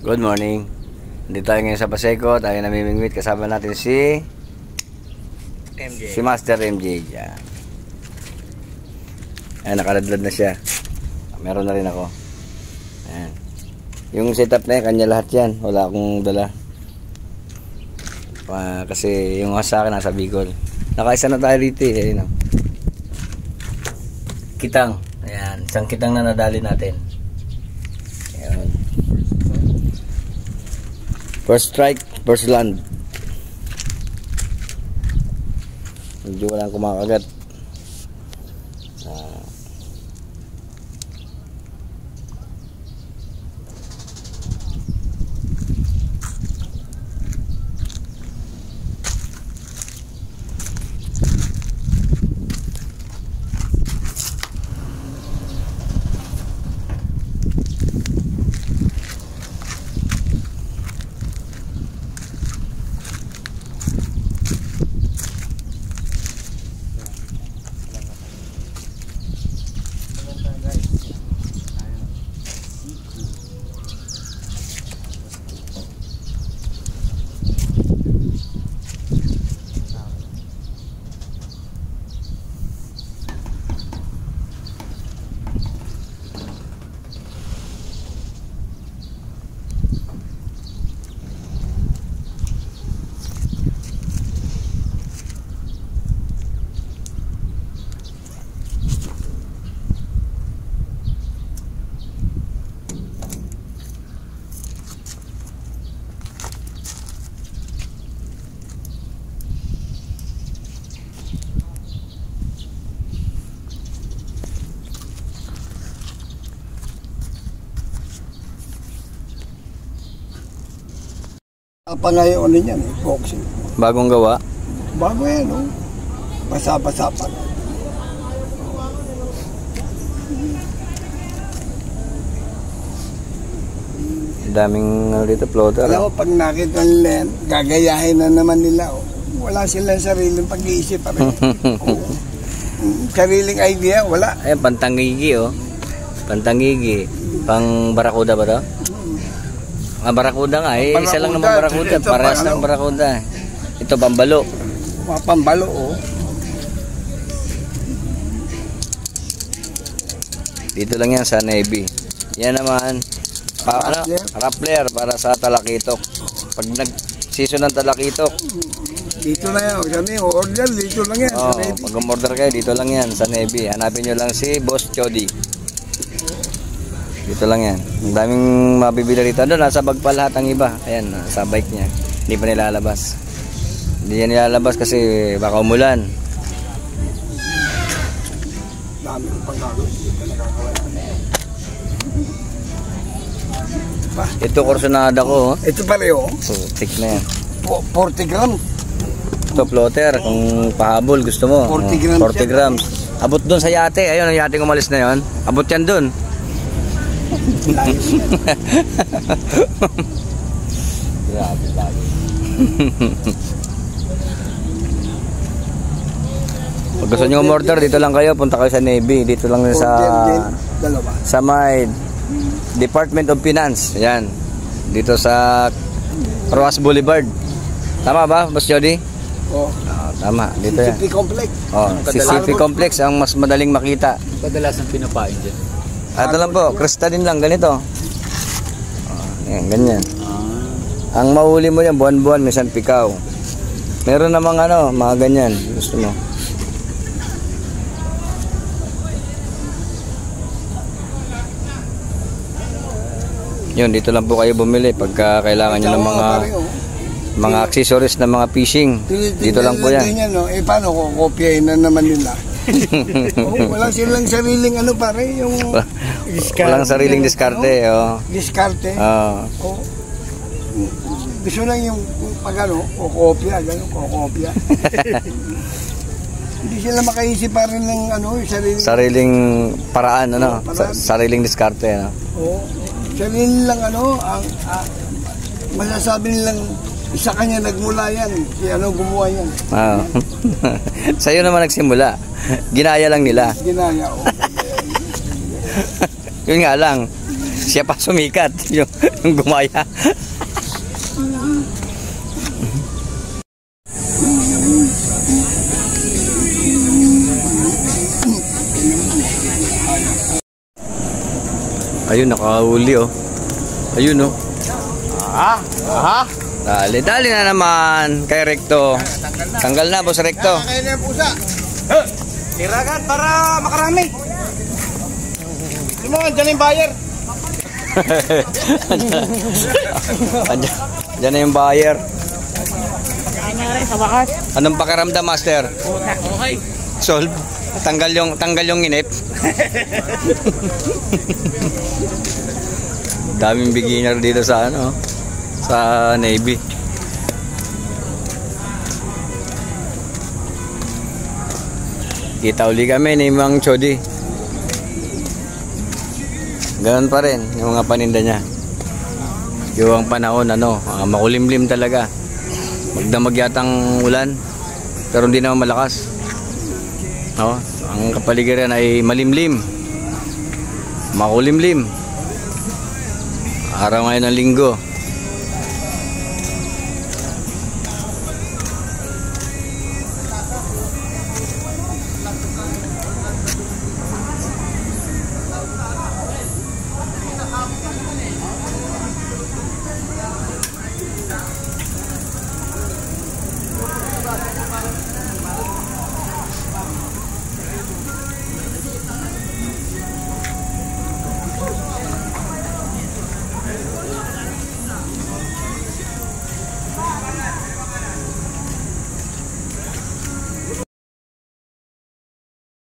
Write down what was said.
Good morning. Dito tayo ngayon sa Paseco. Tayo namimingwit. Kasama natin si MJ. Si Master MJ. Yan. Ayan, nakaladlad na siya. Meron na rin ako. Ayan. Yung setup na yan, kanya lahat yan. Wala akong dala. Kasi yung sa akin nasa Bicol. Nakaisa na tayo rito eh. Ayan, kitang. Ayan. Isang kitang na nadali natin. Ayan. First strike, first land. Medyo walang kumakagat. Pangayon niyan, boxing. Bagong gawa. Bago yan, no? Basa-basa pa. Daming dito floater. Alam mo, pag nakita nila yan, gagayahin na naman nila. Oh. Wala silang sariling pag-iisip. Oh. Sariling idea, wala. Ayan, pantangigi oh. Pantangigi. Pang barakuda ba to? Barakuda nga eh. Isa lang naman barakuda. Parehas ng barakuda. Ito pambalo. Mga pambalo oh. Dito lang yan sa Navy. Yan naman. Rappler para sa talakitok. Pag nag-season ng talakitok. Dito lang yan. Sabi, order dito lang yan. Oh, pag umorder kayo, dito lang yan sa Navy. Hanapin nyo lang si Boss Chody. Dito lang yan. Ang daming mabibili rito. Doon, nasa bag pa lahat ang iba. Ayan, sa bike niya. Hindi pa nilalabas. Hindi yan nilalabas kasi baka umulan. Daming pagkakaroon. Ito, korsonada ko. Ito pala yun. Thick na yan. 40 grams. Ito, floater. Kung pahabol, gusto mo. 40 grams. 40 grams. Abot doon sa yate. Ayun, ang yate umalis na yon. Abot yan doon. Grabe lagi. Pag gusto nyo umorder, dito lang kayo. Punta kayo sa Navy. Dito lang sa may Department of Finance. Ayan. Dito sa Roas Boulevard. Tama ba, Boss Jody? Oo. Tama. Dito yan. CCP Complex. CCP Complex ang mas madaling makita. Kadalasan pinapain dyan. Ito lang po, crystalline lang, ganito. Ayan, ganyan. Ang mahuli mo yan, buwan-buwan, minsan pikaw. Meron namang mga ganyan. Gusto mo. Yun, dito lang po kayo bumili pagka kailangan nyo ng mga accessories na mga fishing. Dito lang po yan. Paano kukopyahin na naman nila? Wala silang sariling pare, yung walang sariling diskarte. Diskarte. Gusto lang yung pag kukopya, kukopya. Hindi sila makaisip pa rin ng sariling paraan, sariling diskarte. Sarili lang masasabi nilang sa kanya nagmula yan, si gumawa yan. Sa'yo naman nagsimula. Ginaya lang nila. Ginaya, Yun nga lang. Siya pa sumikat, yung gumaya. Ayun, nakahuli oh. Ayun oh. Dali na naman kay Recto. Tanggal na, boss Recto. Kaya na yung pusa. Tiragan para makarami. Yung mga dyan yung buyer. Diyan na yung buyer. Kanya rin sa wakas. Anong pakiramdam, Master? Okay. Solve. Tanggal yung inip. Daming beginner dito sa sa Navy. Kita uli kami ni Mang Chody. Ganun pa rin yung mga paninda niya. Yung panahon makulimlim talaga. Magdamag yatang ulan pero hindi naman malakas. Ang kapaligiran ay malimlim. Makulimlim. Araw ngayon ng linggo.